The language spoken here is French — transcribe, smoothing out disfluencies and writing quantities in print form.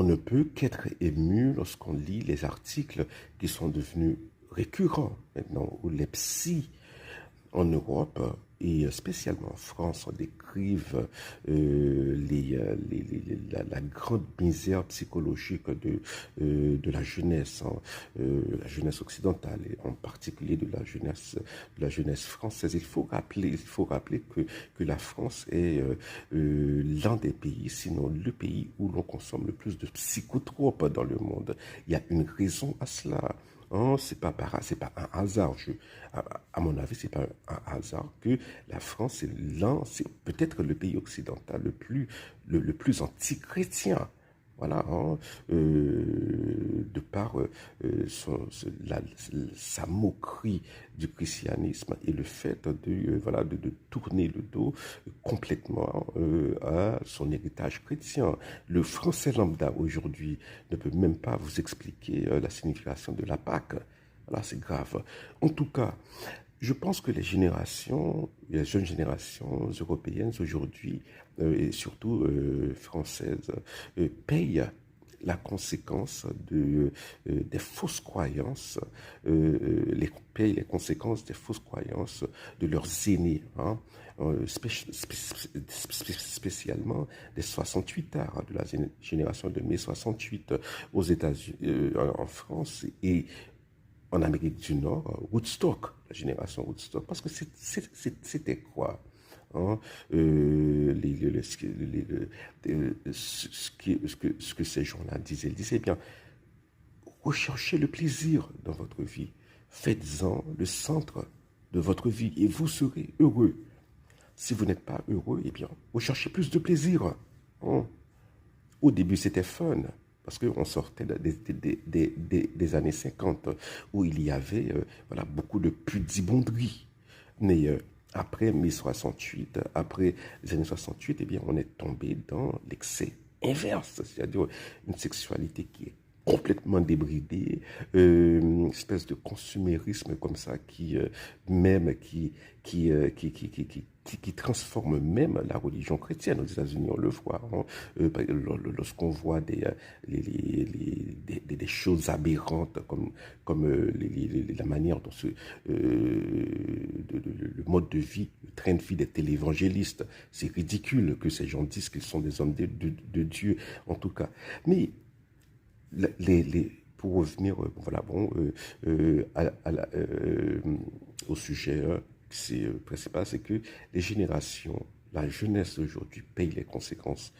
on ne peut qu'être ému lorsqu'on lit les articles qui sont devenus récurrents maintenant, où les psys en Europe et spécialement en France, on décrive la grande misère psychologique de la jeunesse, hein, la jeunesse occidentale et en particulier de la jeunesse française. Il faut rappeler que la France est l'un des pays, sinon le pays où l'on consomme le plus de psychotropes dans le monde. Il y a une raison à cela. Hein, c'est pas un hasard. À mon avis, c'est pas un hasard que la France c'est peut-être le pays occidental le plus anti-chrétien. Voilà, hein, de par sa moquerie du christianisme et le fait voilà, de tourner le dos complètement à son héritage chrétien. Le français lambda aujourd'hui ne peut même pas vous expliquer la signification de la Pâque. Voilà, c'est grave. En tout cas, je pense que les jeunes générations européennes aujourd'hui, et surtout françaises, payent la conséquence des fausses croyances, payent les conséquences des fausses croyances de leurs aînés, hein, spécialement des 68ards, de la génération de mai 68 aux États-Unis, en France et en Amérique du Nord, Woodstock, la génération Woodstock, parce que c'était quoi, hein, ce que ces gens-là disaient. Ils disaient, eh bien, recherchez le plaisir dans votre vie, faites-en le centre de votre vie et vous serez heureux. Si vous n'êtes pas heureux, eh bien, recherchez plus de plaisir. Hein. Au début, c'était fun, parce qu'on sortait des années 50, où il y avait voilà, beaucoup de pudibonderie. Mais après mai 68, après les années 68, eh bien, on est tombé dans l'excès inverse, c'est-à-dire une sexualité qui est complètement débridée, une espèce de consumérisme comme ça même qui transforme même la religion chrétienne. Aux États-Unis, on le voit. Hein, lorsqu'on voit des choses aberrantes comme la manière dont le mode de vie, le train de vie des télévangélistes, c'est ridicule que ces gens disent qu'ils sont des hommes de Dieu, en tout cas. Mais pour revenir voilà, bon, au sujet principal, c'est que les générations, la jeunesse d'aujourd'hui paye les conséquences